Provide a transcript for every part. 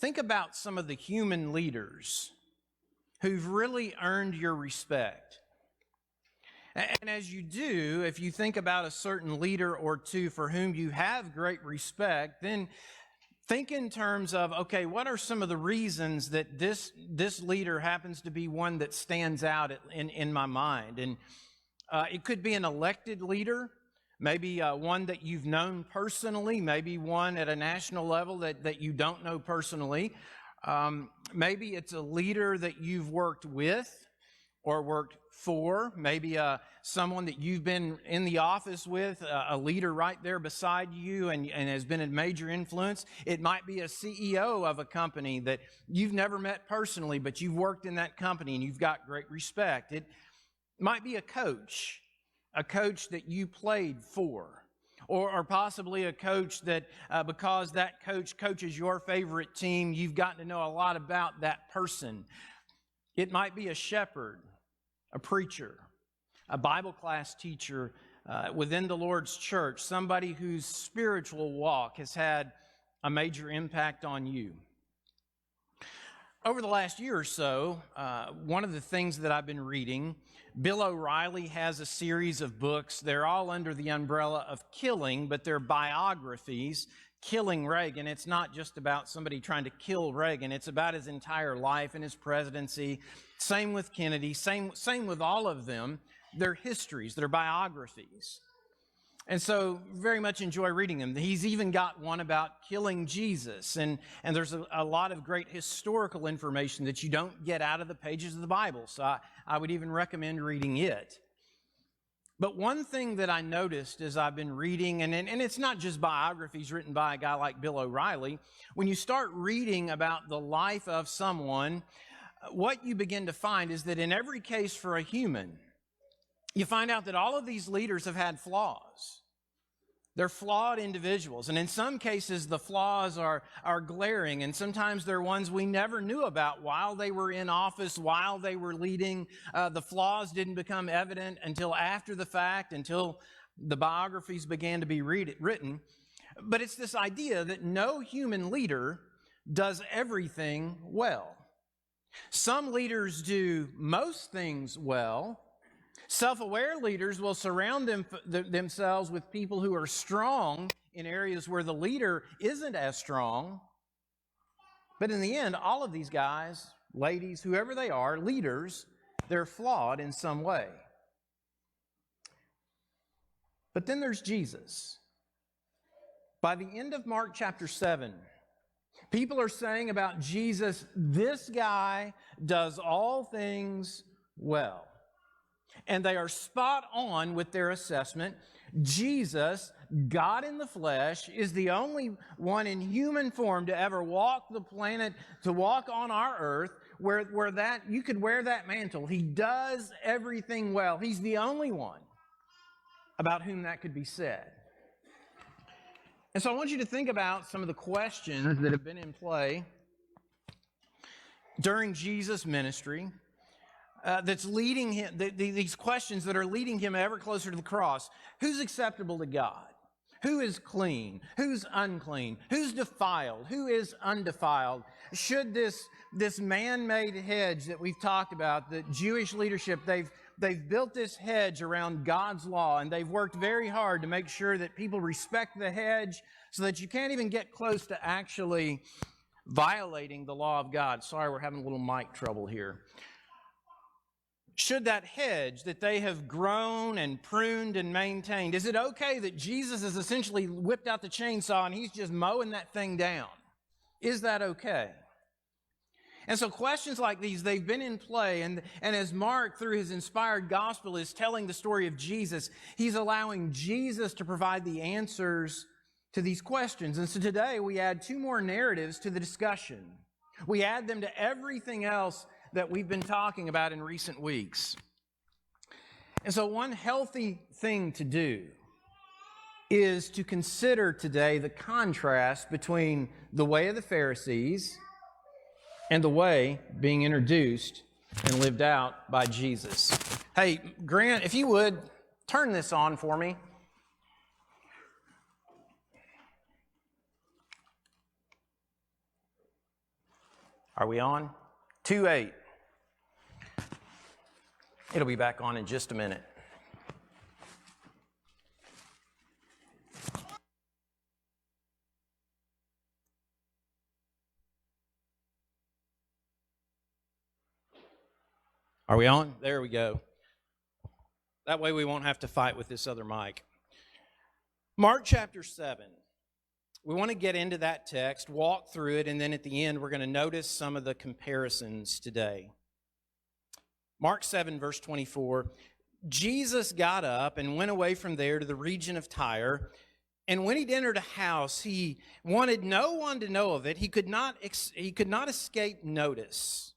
think about some of the human leaders who've really earned your respect. And as you do, if you think about a certain leader or two for whom you have great respect, then think in terms of, okay, what are some of the reasons that this leader happens to be one that stands out in my mind? And it could be an elected leader, maybe one that you've known personally, maybe one at a national level that you don't know personally. Maybe it's a leader that you've worked with or worked for, maybe someone that you've been in the office with, a leader right there beside you and has been a major influence. It might be a CEO of a company that you've never met personally, but you've worked in that company and you've got great respect. It might be a coach that you played for, or possibly a coach that because that coach coaches your favorite team, you've gotten to know a lot about that person. It might be a shepherd, a preacher, a Bible class teacher within the Lord's church, somebody whose spiritual walk has had a major impact on you. Over the last year or so, one of the things that I've been reading, Bill O'Reilly has a series of books. They're all under the umbrella of killing, but they're biographies. Killing Reagan. It's not just about somebody trying to kill Reagan. It's about his entire life and his presidency. Same with Kennedy. Same with all of them. They're histories. They're biographies. And so very much enjoy reading them. He's even got one about killing Jesus. And there's a lot of great historical information that you don't get out of the pages of the Bible. So I would even recommend reading it. But one thing that I noticed as I've been reading, and it's not just biographies written by a guy like Bill O'Reilly, when you start reading about the life of someone, what you begin to find is that in every case for a human, you find out that all of these leaders have had flaws. They're flawed individuals, and in some cases the flaws are glaring, and sometimes they're ones we never knew about while they were in office, while they were leading. The flaws didn't become evident until after the fact, until the biographies began to be written. But it's this idea that no human leader does everything well. Some leaders do most things well. Self-aware leaders will surround themselves with people who are strong in areas where the leader isn't as strong. But in the end, all of these guys, ladies, whoever they are, leaders, they're flawed in some way. But then there's Jesus. By the end of Mark chapter 7, people are saying about Jesus, this guy does all things well. And they are spot on with their assessment. Jesus, God in the flesh, is the only one in human form to ever walk the planet, to walk on our earth, where that you could wear that mantle. He does everything well. He's the only one about whom that could be said. And so I want you to think about some of the questions that have been in play during Jesus' ministry. That's leading him, these questions that are leading him ever closer to the cross. Who's acceptable to God? Who is clean? Who's unclean? Who's defiled? Who is undefiled? Should this man-made hedge that we've talked about, the Jewish leadership, they've built this hedge around God's law, and they've worked very hard to make sure that people respect the hedge so that you can't even get close to actually violating the law of God. Sorry, we're having a little mic trouble here. Should that hedge that they have grown and pruned and maintained, is it okay that Jesus has essentially whipped out the chainsaw and he's just mowing that thing down? Is that okay? And so questions like these, they've been in play, and as Mark, through his inspired gospel, is telling the story of Jesus, he's allowing Jesus to provide the answers to these questions. And so today we add two more narratives to the discussion. We add them to everything else that we've been talking about in recent weeks. And so one healthy thing to do is to consider today the contrast between the way of the Pharisees and the way being introduced and lived out by Jesus. Hey, Grant, if you would, turn this on for me. Are we on? 2:8. It'll be back on in just a minute. Are we on? There we go. That way we won't have to fight with this other mic. Mark chapter 7. We want to get into that text, walk through it, and then at the end we're going to notice some of the comparisons today. Mark 7, verse 24. Jesus got up and went away from there to the region of Tyre. And when he'd entered a house, he wanted no one to know of it. He could not escape notice.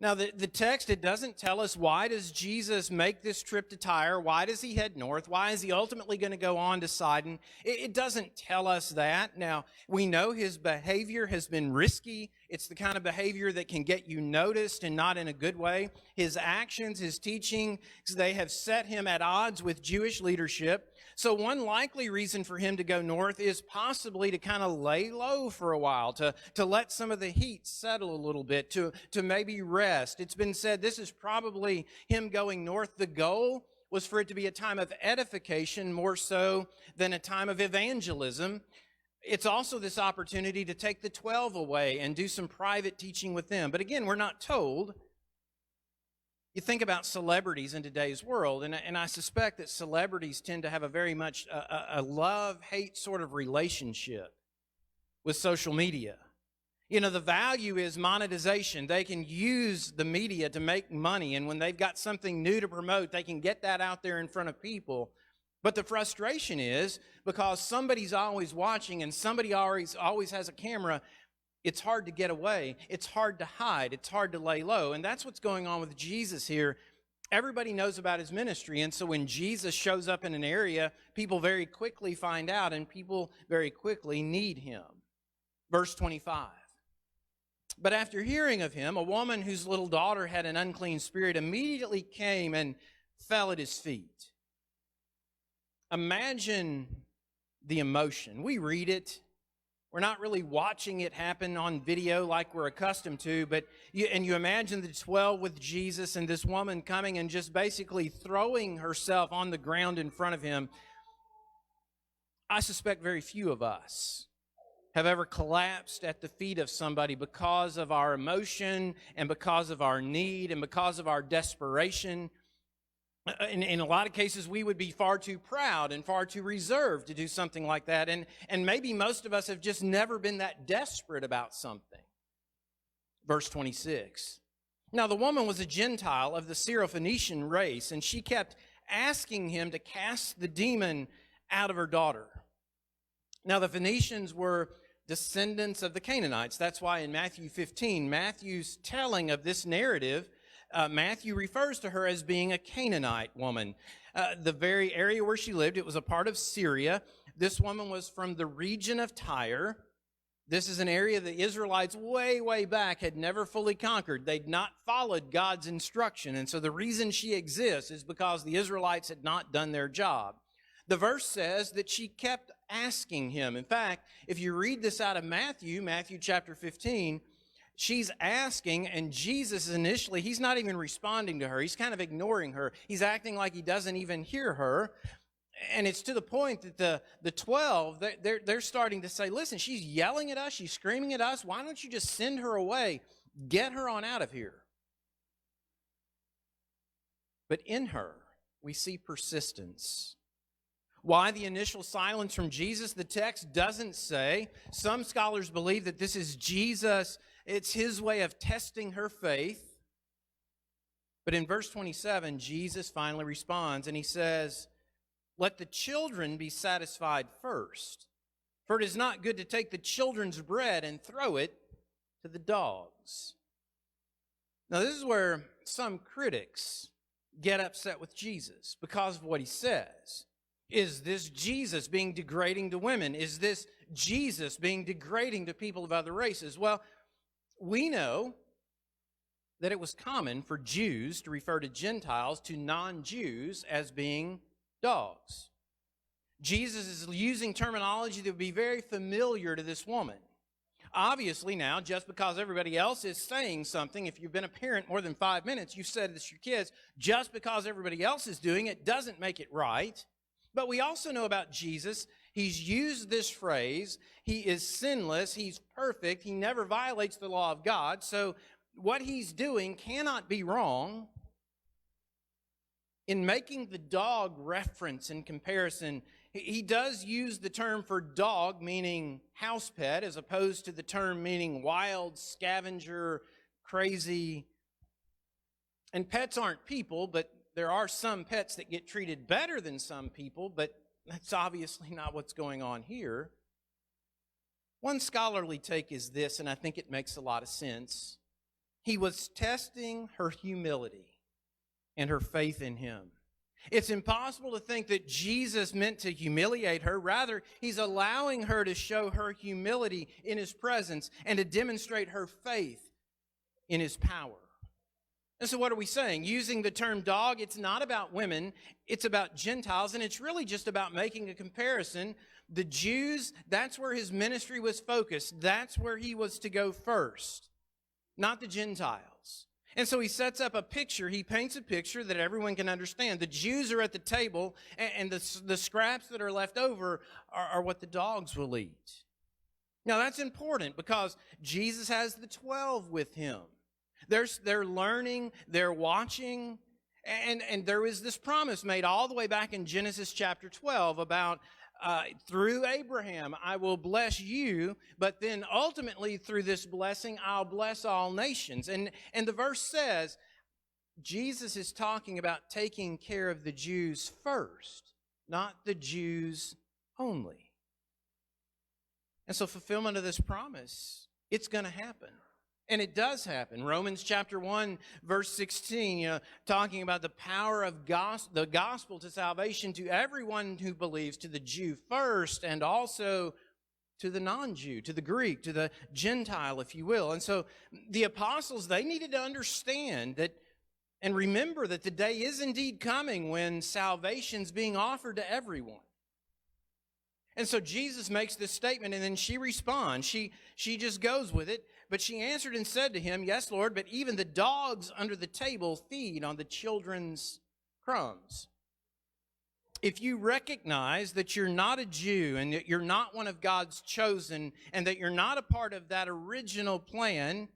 Now, the text, it doesn't tell us why does Jesus make this trip to Tyre? Why does he head north? Why is he ultimately going to go on to Sidon? It doesn't tell us that. Now, we know his behavior has been risky. It's the kind of behavior that can get you noticed and not in a good way. His actions, his teaching, they have set him at odds with Jewish leadership. So one likely reason for him to go north is possibly to kind of lay low for a while, to let some of the heat settle a little bit, to maybe rest. It's been said this is probably him going north. The goal was for it to be a time of edification more so than a time of evangelism. It's also this opportunity to take the 12 away and do some private teaching with them. But again, we're not told. You think about celebrities in today's world, and I suspect that celebrities tend to have a very much a love-hate sort of relationship with social media. You know, the value is monetization. They can use the media to make money, and when they've got something new to promote, they can get that out there in front of people. But the frustration is, because somebody's always watching and somebody always has a camera, it's hard to get away. It's hard to hide. It's hard to lay low. And that's what's going on with Jesus here. Everybody knows about his ministry. And so when Jesus shows up in an area, people very quickly find out and people very quickly need him. Verse 25. But after hearing of him, a woman whose little daughter had an unclean spirit immediately came and fell at his feet. Imagine the emotion. We read it. We're not really watching it happen on video like we're accustomed to, but you imagine the 12 with Jesus and this woman coming and just basically throwing herself on the ground in front of him. I suspect very few of us have ever collapsed at the feet of somebody because of our emotion and because of our need and because of our desperation. In a lot of cases, we would be far too proud and far too reserved to do something like that. And maybe most of us have just never been that desperate about something. Verse 26. Now, the woman was a Gentile of the Syrophoenician race, and she kept asking him to cast the demon out of her daughter. Now, the Phoenicians were descendants of the Canaanites. That's why in Matthew 15, Matthew's telling of this narrative, Matthew refers to her as being a Canaanite woman. The very area where she lived, it was a part of Syria. This woman was from the region of Tyre. This is an area the Israelites way back had never fully conquered. They'd not followed God's instruction. And so the reason she exists is because the Israelites had not done their job. The verse says that she kept asking him. In fact, if you read this out of Matthew chapter 15, she's asking, and Jesus initially, he's not even responding to her. He's kind of ignoring her. He's acting like he doesn't even hear her. And it's to the point that the 12, they're starting to say, listen, she's yelling at us. She's screaming at us. Why don't you just send her away? Get her on out of here. But in her, we see persistence. Why the initial silence from Jesus? The text doesn't say. Some scholars believe that this is Jesus. It's his way of testing her faith. But in verse 27, Jesus finally responds and he says, let the children be satisfied first. For it is not good to take the children's bread and throw it to the dogs. Now this is where some critics get upset with Jesus because of what he says. Is this Jesus being degrading to women? Is this Jesus being degrading to people of other races? Well, we know that it was common for Jews to refer to Gentiles, to non-Jews, as being dogs. Jesus is using terminology that would be very familiar to this woman. obviously now, just because everybody else is saying something, if you've been a parent more than 5 minutes, you've said this to your kids, just because everybody else is doing it doesn't make it right. But we also know about Jesus, he's used this phrase, he is sinless, he's perfect, he never violates the law of God, so what he's doing cannot be wrong. In making the dog reference in comparison, he does use the term for dog, meaning house pet, as opposed to the term meaning wild, scavenger, crazy. And pets aren't people, but there are some pets that get treated better than some people, but that's obviously not what's going on here. One scholarly take is this, and I think it makes a lot of sense. He was testing her humility and her faith in him. It's impossible to think that Jesus meant to humiliate her. Rather, he's allowing her to show her humility in his presence and to demonstrate her faith in his power. And so what are we saying? Using the term dog, it's not about women, it's about Gentiles, and it's really just about making a comparison. The Jews, that's where his ministry was focused. That's where he was to go first, not the Gentiles. And so he sets up a picture, he paints a picture that everyone can understand. The Jews are at the table, and the scraps that are left over are what the dogs will eat. Now that's important because Jesus has the 12 with him. They're learning, they're watching, and there is this promise made all the way back in Genesis chapter 12 about through Abraham, I will bless you, but then ultimately through this blessing, I'll bless all nations. And the verse says, Jesus is talking about taking care of the Jews first, not the Jews only. And so fulfillment of this promise, it's going to happen. And it does happen. Romans chapter 1, verse 16, talking about the power of the gospel to salvation to everyone who believes, to the Jew first, and also to the non-Jew, to the Greek, to the Gentile, if you will. And so the apostles, they needed to understand that and remember that the day is indeed coming when salvation's being offered to everyone. And so Jesus makes this statement, and then she responds. She just goes with it. But she answered and said to him, yes, Lord, but even the dogs under the table feed on the children's crumbs. If you recognize that you're not a Jew and that you're not one of God's chosen and that you're not a part of that original plan,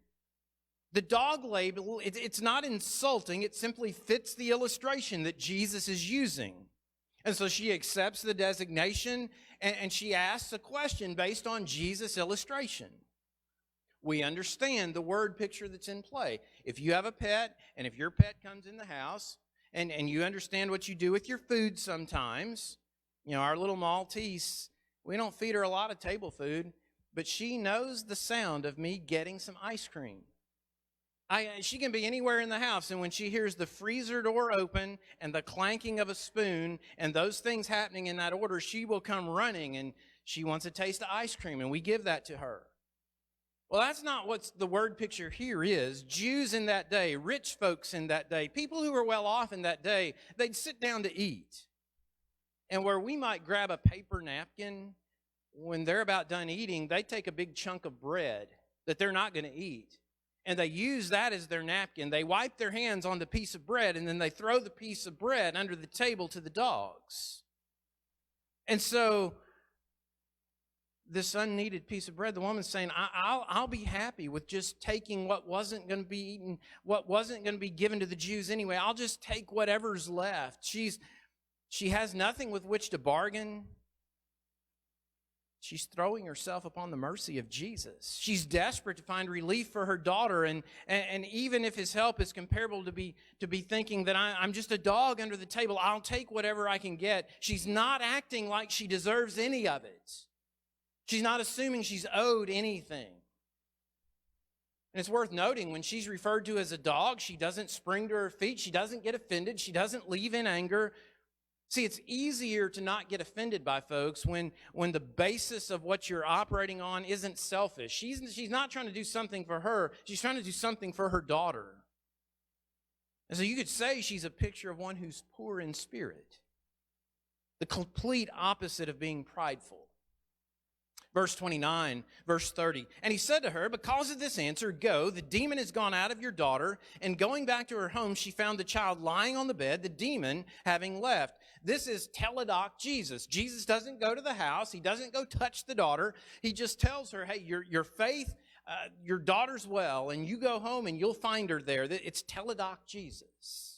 the dog label, it's not insulting. It simply fits the illustration that Jesus is using. And so she accepts the designation and she asks a question based on Jesus' illustration. We understand the word picture that's in play. If you have a pet, and if your pet comes in the house, and you understand what you do with your food sometimes, our little Maltese, we don't feed her a lot of table food, but she knows the sound of me getting some ice cream. She can be anywhere in the house, and when she hears the freezer door open and the clanking of a spoon and those things happening in that order, she will come running, and she wants a taste of ice cream, and we give that to her. Well, that's not what the word picture here is. Jews in that day, rich folks in that day, people who were well off in that day, they'd sit down to eat. And where we might grab a paper napkin, when they're about done eating, they take a big chunk of bread that they're not going to eat. And they use that as their napkin. They wipe their hands on the piece of bread, and then they throw the piece of bread under the table to the dogs. And so this unneeded piece of bread, the woman's saying, I'll be happy with just taking what wasn't going to be eaten, what wasn't going to be given to the Jews anyway. I'll just take whatever's left. She has nothing with which to bargain. She's throwing herself upon the mercy of Jesus. She's desperate to find relief for her daughter, and even if his help is comparable to be thinking that I'm just a dog under the table, I'll take whatever I can get. She's not acting like she deserves any of it. She's not assuming she's owed anything. And it's worth noting, when she's referred to as a dog, she doesn't spring to her feet. She doesn't get offended. She doesn't leave in anger. See, it's easier to not get offended by folks when the basis of what you're operating on isn't selfish. She's not trying to do something for her. She's trying to do something for her daughter. And so you could say she's a picture of one who's poor in spirit. The complete opposite of being prideful. Verse 29, verse 30. And he said to her, because of this answer, go, the demon has gone out of your daughter. And going back to her home, she found the child lying on the bed, the demon having left. This is teledoc Jesus. Jesus doesn't go to the house. He doesn't go touch the daughter. He just tells her, hey, your faith, your daughter's well, and you go home and you'll find her there. It's teledoc Jesus.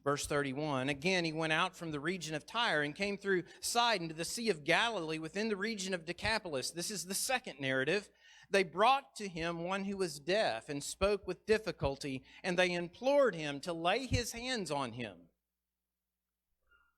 Verse 31, again, he went out from the region of Tyre and came through Sidon to the Sea of Galilee within the region of Decapolis. This is the second narrative. They brought to him one who was deaf and spoke with difficulty, and they implored him to lay his hands on him.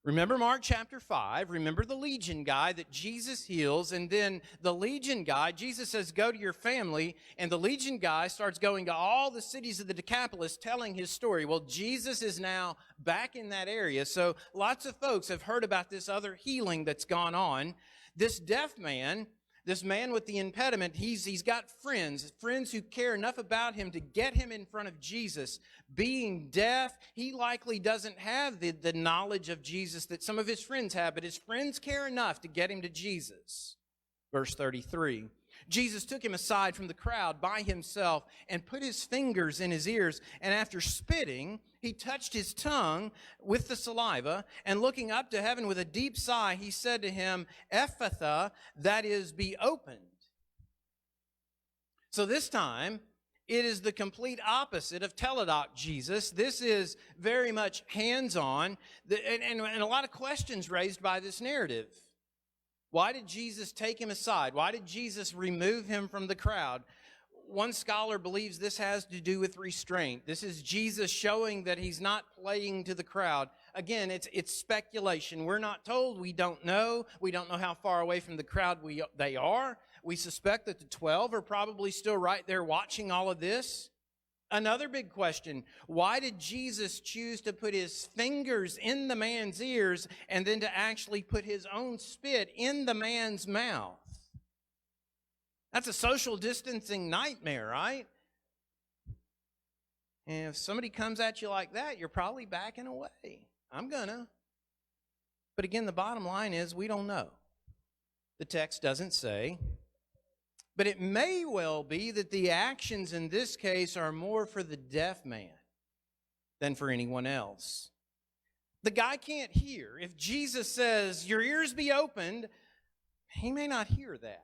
Remember Mark chapter 5. Remember the Legion guy that Jesus heals. And then the Legion guy, Jesus says, go to your family. And the Legion guy starts going to all the cities of the Decapolis telling his story. Well, Jesus is now back in that area. So lots of folks have heard about this other healing that's gone on. This deaf man, this man with the impediment, he's got friends who care enough about him to get him in front of Jesus. Being deaf, he likely doesn't have the knowledge of Jesus that some of his friends have, but his friends care enough to get him to Jesus. Verse 33, Jesus took him aside from the crowd by himself and put his fingers in his ears, and after spitting, he touched his tongue with the saliva, and looking up to heaven with a deep sigh, he said to him, Ephphatha, that is, be opened. So this time, it is the complete opposite of teledoc Jesus. This is very much hands-on, and a lot of questions raised by this narrative. Why did Jesus take him aside? Why did Jesus remove him from the crowd? One scholar believes this has to do with restraint. This is Jesus showing that he's not playing to the crowd. Again, it's speculation. We're not told. We don't know. We don't know how far away from the crowd they are. We suspect that the 12 are probably still right there watching all of this. Another big question, why did Jesus choose to put his fingers in the man's ears and then to actually put his own spit in the man's mouth? That's a social distancing nightmare, right? And if somebody comes at you like that, you're probably backing away. I'm gonna. But again, the bottom line is we don't know. The text doesn't say. But it may well be that the actions in this case are more for the deaf man than for anyone else. The guy can't hear. If Jesus says, your ears be opened, he may not hear that.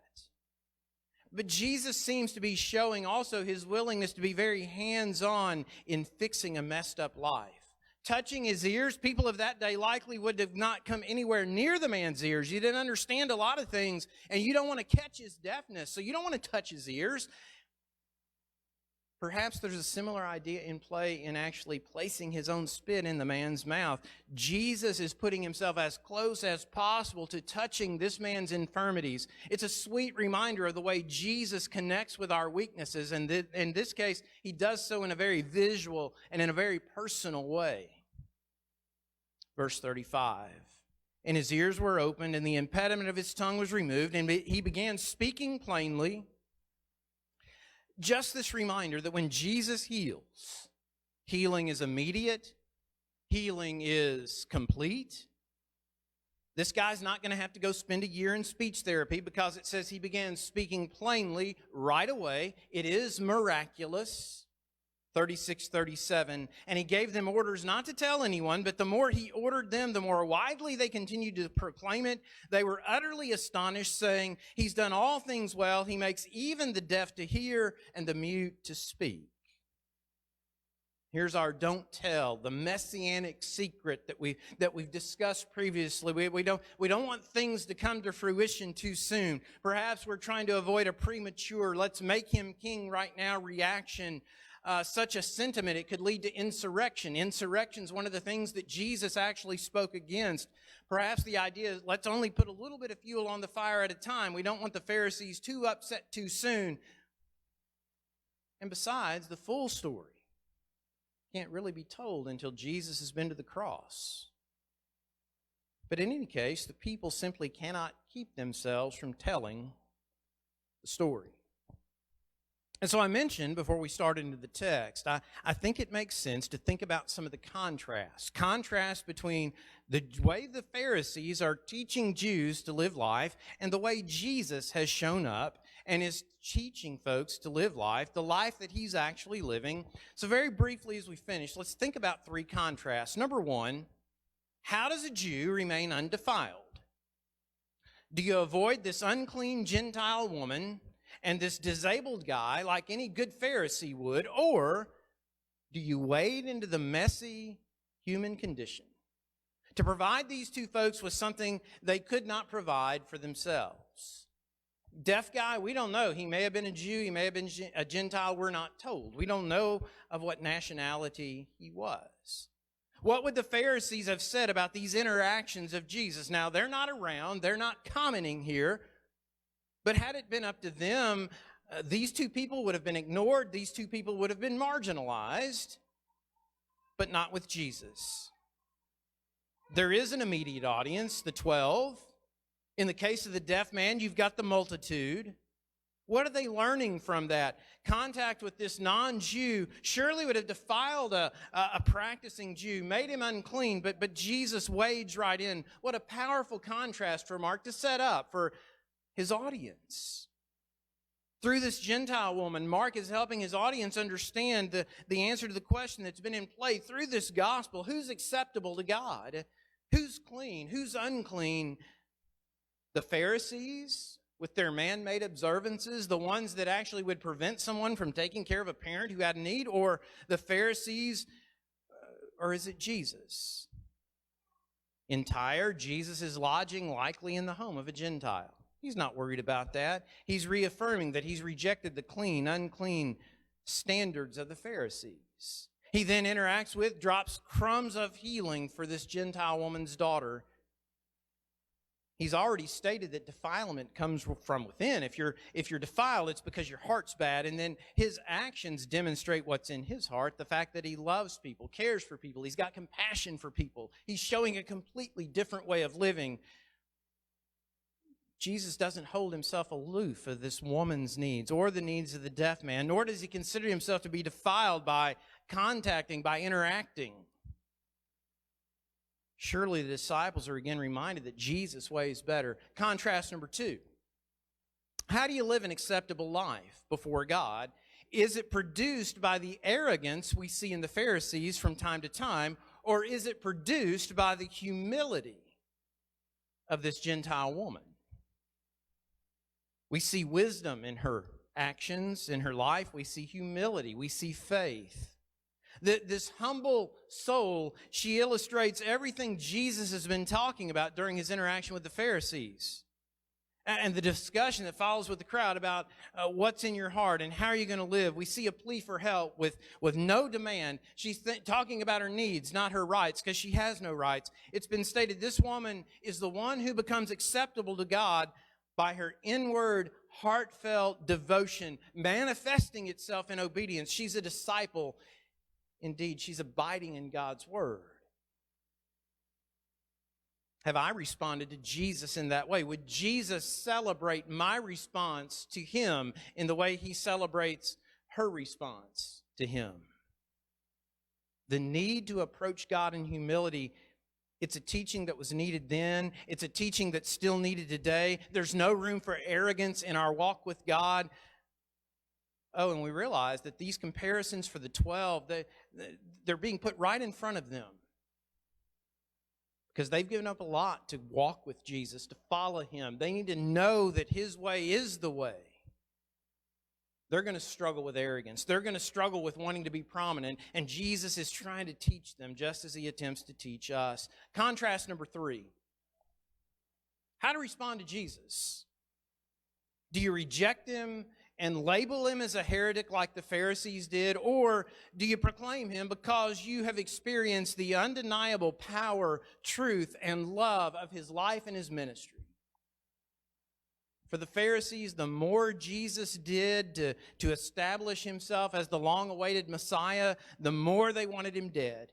But Jesus seems to be showing also his willingness to be very hands-on in fixing a messed up life. Touching his ears, people of that day likely would have not come anywhere near the man's ears. You didn't understand a lot of things, and you don't want to catch his deafness, so you don't want to touch his ears. Perhaps there's a similar idea in play in actually placing his own spit in the man's mouth. Jesus is putting himself as close as possible to touching this man's infirmities. It's a sweet reminder of the way Jesus connects with our weaknesses, and in this case, he does so in a very visual and in a very personal way. Verse 35, and his ears were opened, and the impediment of his tongue was removed, and he began speaking plainly. Just this reminder that when Jesus heals, healing is immediate, healing is complete. This guy's not going to have to go spend a year in speech therapy because it says he began speaking plainly right away. It is miraculous. 36:37, and he gave them orders not to tell anyone, but the more he ordered them, the more widely they continued to proclaim it. They were utterly astonished, saying, he's done all things well. He makes even the deaf to hear and the mute to speak. Here's our don't tell, the messianic secret that we've discussed previously. We don't want things to come to fruition too soon. Perhaps we're trying to avoid a premature, let's make him king right now reaction. Such a sentiment, it could lead to insurrection. Insurrection is one of the things that Jesus actually spoke against. Perhaps the idea is let's only put a little bit of fuel on the fire at a time. We don't want the Pharisees too upset too soon. And besides, the full story can't really be told until Jesus has been to the cross. But in any case, the people simply cannot keep themselves from telling the story. And so I mentioned before we start into the text, I think it makes sense to think about some of the contrast between the way the Pharisees are teaching Jews to live life and the way Jesus has shown up and is teaching folks to live life, the life that he's actually living. So very briefly as we finish, let's think about three contrasts. Number one, how does a Jew remain undefiled? Do you avoid this unclean Gentile woman and this disabled guy like any good Pharisee would, or do you wade into the messy human condition to provide these two folks with something they could not provide for themselves? Deaf guy, we don't know. He may have been a Jew, he may have been a Gentile, we're not told. We don't know of what nationality he was. What would the Pharisees have said about these interactions of Jesus? Now, they're not around, they're not commenting here, but had it been up to them, these two people would have been ignored, these two people would have been marginalized, but not with Jesus. There is an immediate audience, the 12. In the case of the deaf man, you've got the multitude. What are they learning from that? Contact with this non-Jew surely would have defiled a practicing Jew, made him unclean, but Jesus wades right in. What a powerful contrast for Mark to set up for his audience. Through this Gentile woman, Mark is helping his audience understand the answer to the question that's been in play through this gospel. Who's acceptable to God? Who's clean? Who's unclean? The Pharisees with their man-made observances, the ones that actually would prevent someone from taking care of a parent who had a need, or the Pharisees, or is it Jesus? In Tyre, Jesus is lodging likely in the home of a Gentile. He's not worried about that. He's reaffirming that he's rejected the clean, unclean standards of the Pharisees. He then interacts with, drops crumbs of healing for this Gentile woman's daughter. He's already stated that defilement comes from within. If you're defiled, it's because your heart's bad. And then his actions demonstrate what's in his heart, the fact that he loves people, cares for people. He's got compassion for people. He's showing a completely different way of living. Jesus doesn't hold himself aloof of this woman's needs or the needs of the deaf man, nor does he consider himself to be defiled by contacting, by interacting. Surely the disciples are again reminded that Jesus' way is better. Contrast number two. How do you live an acceptable life before God? Is it produced by the arrogance we see in the Pharisees from time to time, or is it produced by the humility of this Gentile woman? We see wisdom in her actions, in her life. We see humility. We see faith. This humble soul, she illustrates everything Jesus has been talking about during his interaction with the Pharisees. And the discussion that follows with the crowd about what's in your heart and how are you going to live. We see a plea for help with no demand. She's talking about her needs, not her rights, because she has no rights. It's been stated this woman is the one who becomes acceptable to God by her inward, heartfelt devotion, manifesting itself in obedience. She's a disciple. Indeed, she's abiding in God's word. Have I responded to Jesus in that way? Would Jesus celebrate my response to him in the way he celebrates her response to him? The need to approach God in humility, it's a teaching that was needed then. It's a teaching that's still needed today. There's no room for arrogance in our walk with God. Oh, and we realize that these comparisons for the 12, they're being put right in front of them because they've given up a lot to walk with Jesus, to follow him. They need to know that his way is the way. They're going to struggle with arrogance. They're going to struggle with wanting to be prominent, and Jesus is trying to teach them just as he attempts to teach us. Contrast number 3. How to respond to Jesus. Do you reject him and label him as a heretic like the Pharisees did? Or do you proclaim him because you have experienced the undeniable power, truth, and love of his life and his ministry? For the Pharisees, the more Jesus did to establish himself as the long-awaited Messiah, the more they wanted him dead.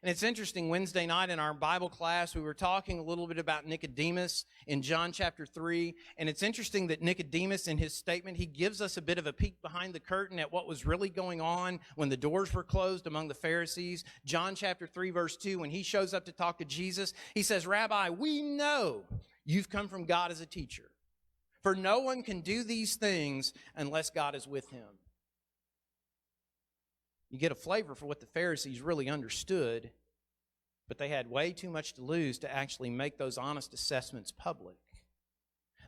And it's interesting, Wednesday night in our Bible class, we were talking a little bit about Nicodemus in John chapter 3. And it's interesting that Nicodemus, in his statement, he gives us a bit of a peek behind the curtain at what was really going on when the doors were closed among the Pharisees. John chapter 3, verse 2, when he shows up to talk to Jesus, he says, "Rabbi, we know you've come from God as a teacher. For no one can do these things unless God is with him." You get a flavor for what the Pharisees really understood, but they had way too much to lose to actually make those honest assessments public.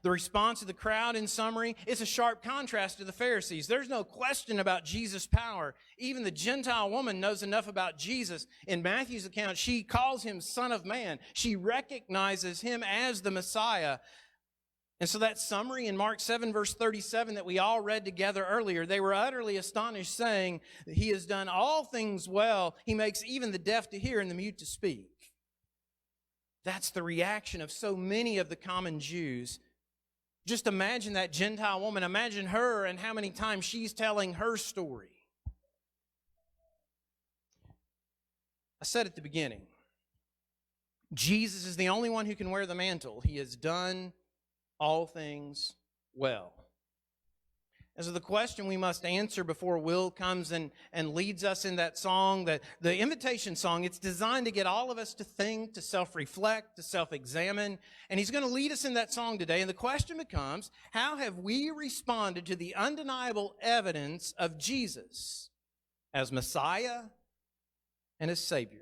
The response of the crowd, in summary, is a sharp contrast to the Pharisees. There's no question about Jesus' power. Even the Gentile woman knows enough about Jesus. In Matthew's account, she calls him Son of Man. She recognizes him as the Messiah. And so that summary in Mark 7, verse 37 that we all read together earlier, they were utterly astonished, saying that he has done all things well. He makes even the deaf to hear and the mute to speak. That's the reaction of so many of the common Jews. Just imagine that Gentile woman. Imagine her and how many times she's telling her story. I said at the beginning, Jesus is the only one who can wear the mantle. He has done all things well. And so the question we must answer before Will comes and leads us in that song, that the invitation song, it's designed to get all of us to think, to self-reflect, to self-examine. And he's going to lead us in that song today. And the question becomes, how have we responded to the undeniable evidence of Jesus as Messiah and as Savior?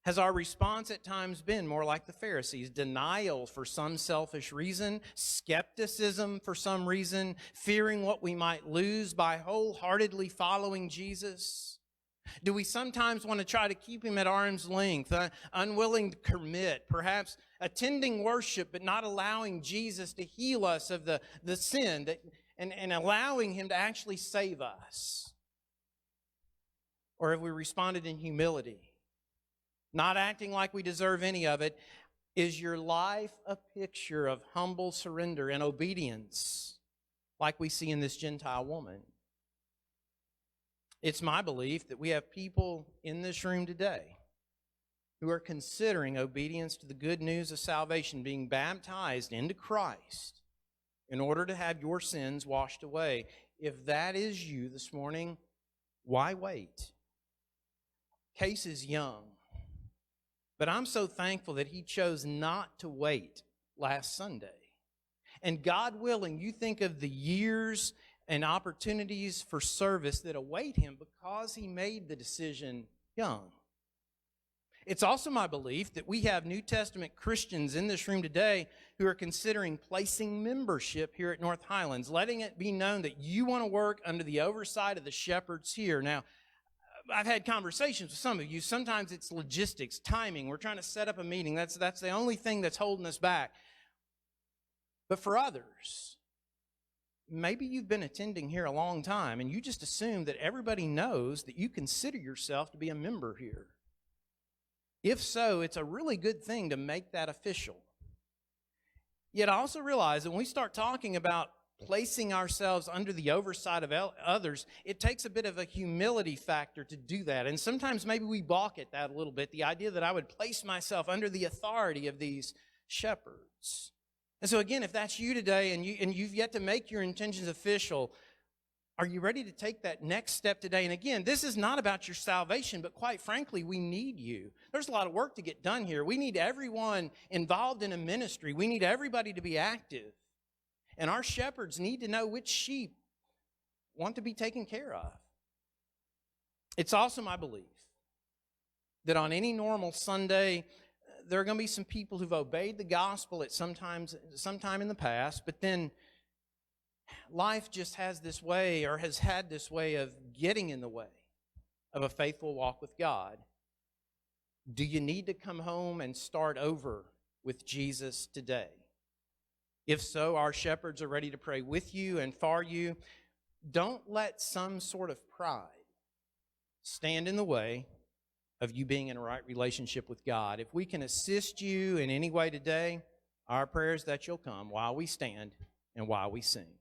Has our response at times been more like the Pharisees? Denial for some selfish reason, skepticism for some reason, fearing what we might lose by wholeheartedly following Jesus? Do we sometimes want to try to keep him at arm's length, unwilling to commit, perhaps attending worship but not allowing Jesus to heal us of the sin and allowing him to actually save us? Or have we responded in humility? Not acting like we deserve any of it? Is your life a picture of humble surrender and obedience like we see in this Gentile woman? It's my belief that we have people in this room today who are considering obedience to the good news of salvation, being baptized into Christ in order to have your sins washed away. If that is you this morning, why wait? Case is young. But I'm so thankful that he chose not to wait last Sunday. And God willing, you think of the years and opportunities for service that await him because he made the decision young. It's also my belief that we have New Testament Christians in this room today who are considering placing membership here at North Highlands, letting it be known that you want to work under the oversight of the shepherds here. Now, I've had conversations with some of you. Sometimes it's logistics, timing. We're trying to set up a meeting. That's the only thing that's holding us back. But for others, maybe you've been attending here a long time and you just assume that everybody knows that you consider yourself to be a member here. If so, it's a really good thing to make that official. Yet I also realize that when we start talking about placing ourselves under the oversight of others, it takes a bit of a humility factor to do that. And sometimes maybe we balk at that a little bit, the idea that I would place myself under the authority of these shepherds. And so again, if that's you today and you've yet to make your intentions official, are you ready to take that next step today? And again, this is not about your salvation, but quite frankly, we need you. There's a lot of work to get done here. We need everyone involved in a ministry. We need everybody to be active. And our shepherds need to know which sheep want to be taken care of. It's also my belief that on any normal Sunday, there are going to be some people who've obeyed the gospel at sometime in the past, but then life just has this way, or has had this way, of getting in the way of a faithful walk with God. Do you need to come home and start over with Jesus today? If so, our shepherds are ready to pray with you and for you. Don't let some sort of pride stand in the way of you being in a right relationship with God. If we can assist you in any way today, our prayer is that you'll come while we stand and while we sing.